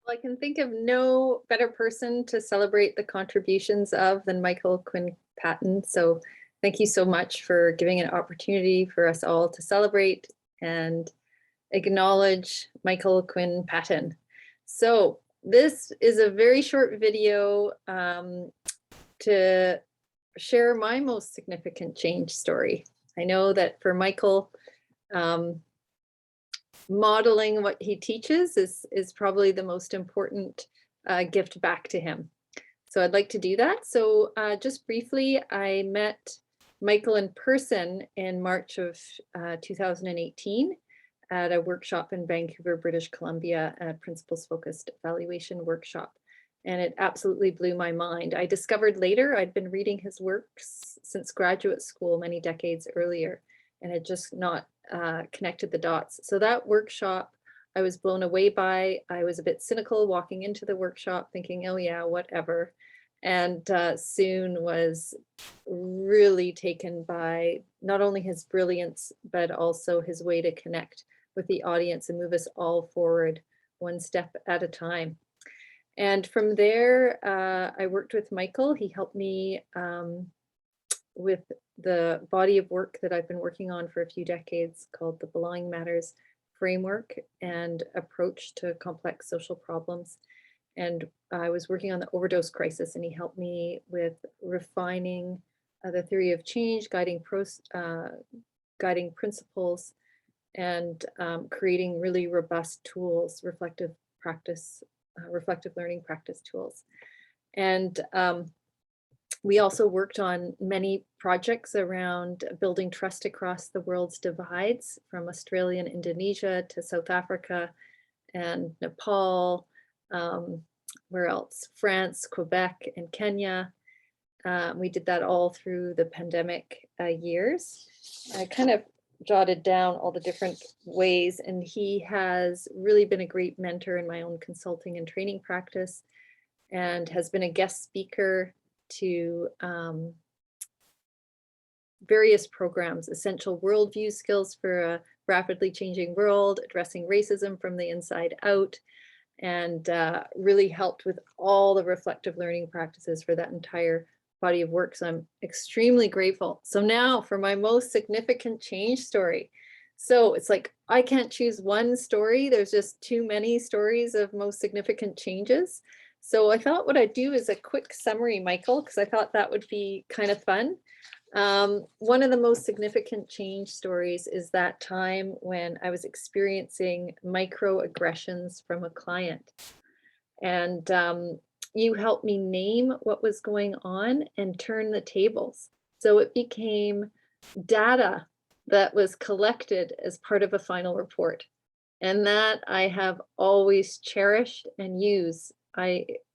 Well, I can think of no better person to celebrate the contributions of than Michael Quinn Patton. So thank you so much for giving an opportunity for us all to celebrate and acknowledge Michael Quinn Patton. So this is a very short video to share my most significant change story. I know that for Michael, um, modeling what he teaches is probably the most important gift back to him. So I'd like to do that. So just briefly, I met Michael in person in March of 2018 at a workshop in Vancouver, British Columbia, a principles focused evaluation workshop. And it absolutely blew my mind. I discovered later I'd been reading his works since graduate school many decades earlier and had just not connected the dots. So that workshop I was blown away by. I was a bit cynical walking into the workshop thinking, oh yeah, whatever. And soon was really taken by not only his brilliance, but also his way to connect with the audience and move us all forward one step at a time. And from there, I worked with Michael. He helped me with the body of work that I've been working on for a few decades called the Belonging Matters Framework and Approach to Complex Social Problems. And I was working on the overdose crisis, and he helped me with refining the theory of change, guiding principles, and creating really robust tools, reflective learning practice tools. And we also worked on many projects around building trust across the world's divides, from Australia and Indonesia to South Africa and Nepal, where else? France, Quebec, and Kenya. We did that all through the pandemic years. I kind of jotted down all the different ways, and he has really been a great mentor in my own consulting and training practice, and has been a guest speaker to various programs, essential worldview skills for a rapidly changing world, addressing racism from the inside out, and really helped with all the reflective learning practices for that entire body of work. So I'm extremely grateful. So now for my most significant change story. So it's like, I can't choose one story. There's just too many stories of most significant changes. So I thought what I'd do is a quick summary, Michael, because I thought that would be kind of fun. One of the most significant change stories is that time when I was experiencing microaggressions from a client. And you helped me name what was going on and turn the tables. So it became data that was collected as part of a final report. And that I have always cherished and used.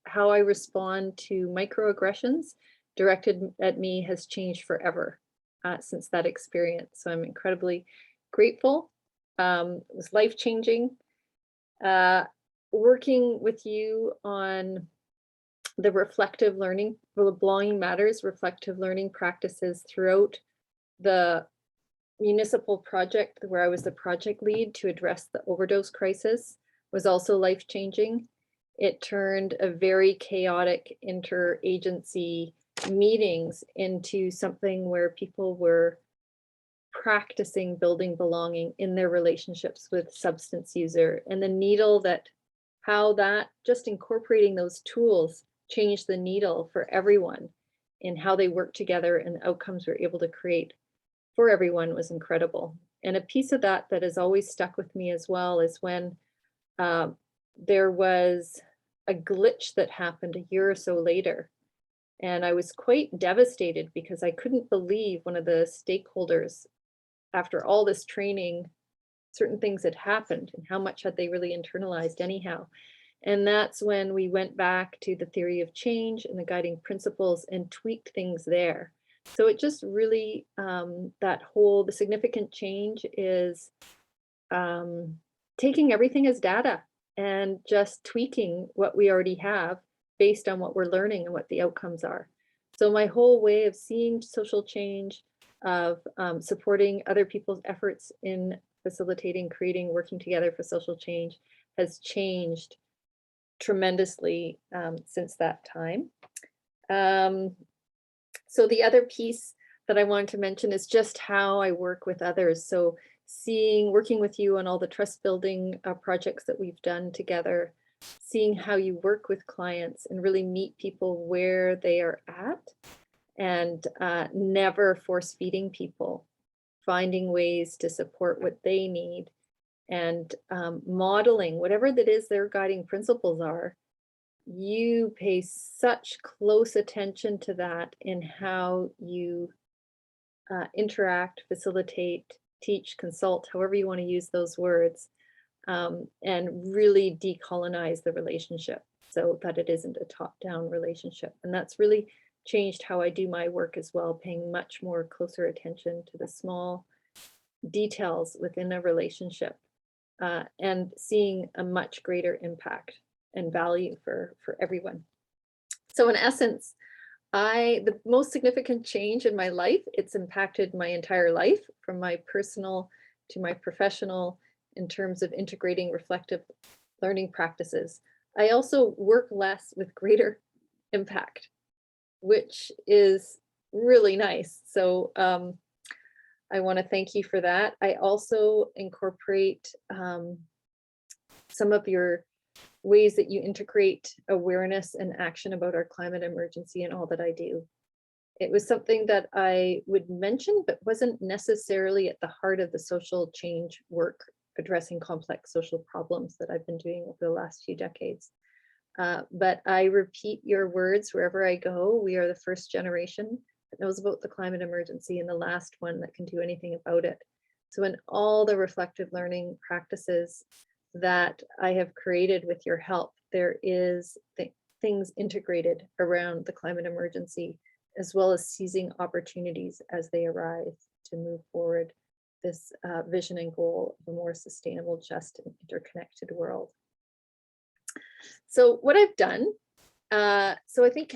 How I respond to microaggressions directed at me has changed forever since that experience. So I'm incredibly grateful. It was life-changing. Working with you on the reflective learning, the Belonging Matters reflective learning practices throughout the municipal project where I was the project lead to address the overdose crisis was also life-changing. It turned a very chaotic interagency meetings into something where people were practicing building belonging in their relationships with substance user, and the needle that how that just incorporating those tools changed the needle for everyone in how they work together and the outcomes we're able to create for everyone was incredible. And a piece of that that has always stuck with me as well is when there was a glitch that happened a year or so later. And I was quite devastated because I couldn't believe one of the stakeholders, after all this training, certain things had happened and how much had they really internalized anyhow. And that's when we went back to the theory of change and the guiding principles and tweaked things there. So it just really, the significant change is taking everything as data and just tweaking what we already have based on what we're learning and what the outcomes are. So my whole way of seeing social change, of supporting other people's efforts in facilitating, creating, working together for social change has changed tremendously since that time. So the other piece that I wanted to mention is just how I work with others. So working with you on all the trust building projects that we've done together, seeing how you work with clients and really meet people where they are at, and never force feeding people, finding ways to support what they need, and modeling whatever that is their guiding principles are. You pay such close attention to that in how you interact, facilitate, teach, consult, however you want to use those words, and really decolonize the relationship so that it isn't a top-down relationship. And that's really changed how I do my work as well, paying much more closer attention to the small details within a relationship, and seeing a much greater impact and value for everyone. So in essence, the most significant change in my life, it's impacted my entire life, from my personal to my professional, in terms of integrating reflective learning practices. I also work less with greater impact, which is really nice. So I want to thank you for that. I also incorporate some of your ways that you integrate awareness and action about our climate emergency in all that I do. It was something that I would mention, but wasn't necessarily at the heart of the social change work addressing complex social problems that I've been doing over the last few decades. But I repeat your words wherever I go. We are the first generation that knows about the climate emergency and the last one that can do anything about it. So in all the reflective learning practices that I have created with your help, there is things integrated around the climate emergency, as well as seizing opportunities as they arise to move forward this vision and goal of a more sustainable, just, and interconnected world. So what I've done, so I think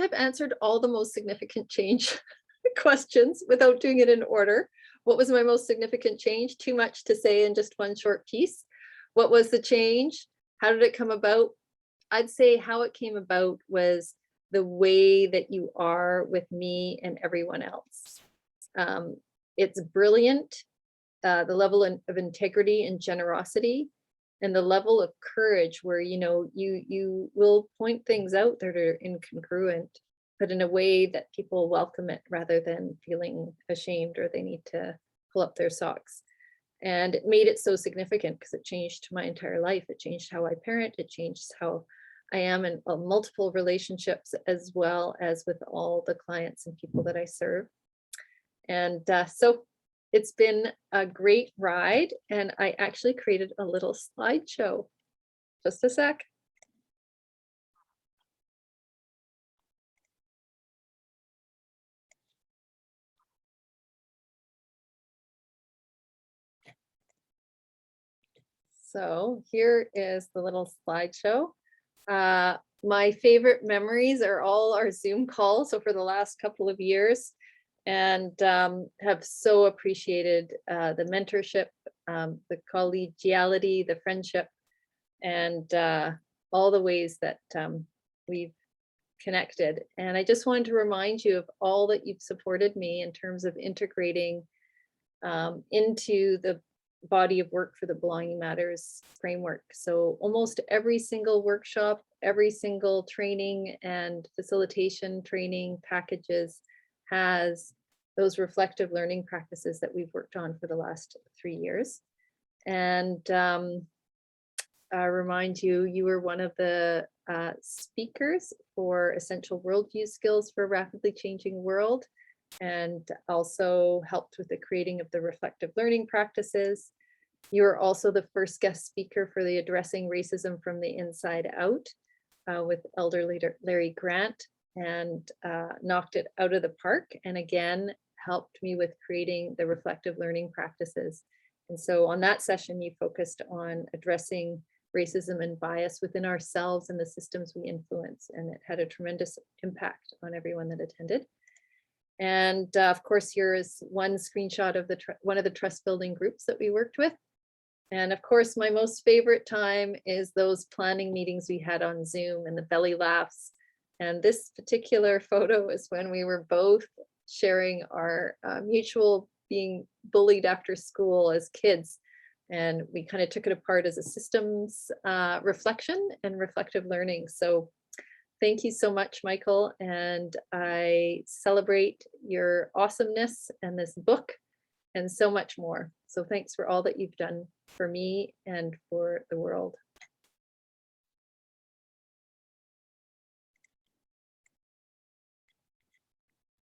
I've answered all the most significant change questions without doing it in order. What was my most significant change? Too much to say in just one short piece. What was the change? How did it come about? I'd say how it came about was the way that you are with me and everyone else. It's brilliant, the level of integrity and generosity, and the level of courage where, you will point things out that are incongruent, but in a way that people welcome it rather than feeling ashamed or they need to pull up their socks. And it made it so significant because it changed my entire life. It changed how I parent. It changed how I am in multiple relationships, as well as with all the clients and people that I serve. And so it's been a great ride. And I actually created a little slideshow. Just a sec. So here is the little slideshow. My favorite memories are all our Zoom calls over the last couple of years, and have so appreciated the mentorship, the collegiality, the friendship, and all the ways that we've connected. And I just wanted to remind you of all that you've supported me in terms of integrating into the body of work for the Belonging Matters framework. So almost every single workshop, every single training and facilitation training packages has those reflective learning practices that we've worked on for the last 3 years. And I remind you, you were one of the speakers for Essential Worldview Skills for a Rapidly Changing World, and also helped with the creating of the reflective learning practices. You are also the first guest speaker for the Addressing Racism from the Inside Out with Elder Larry Grant, and knocked it out of the park, and again helped me with creating the reflective learning practices. And so on that session, you focused on addressing racism and bias within ourselves and the systems we influence, and it had a tremendous impact on everyone that attended. And of course, here is one screenshot of one of the trust building groups that we worked with. And of course, my most favorite time is those planning meetings we had on Zoom and the belly laughs. And this particular photo is when we were both sharing our mutual being bullied after school as kids. And we kind of took it apart as a systems reflection and reflective learning. So thank you so much, Michael. And I celebrate your awesomeness and this book and so much more. So thanks for all that you've done for me and for the world.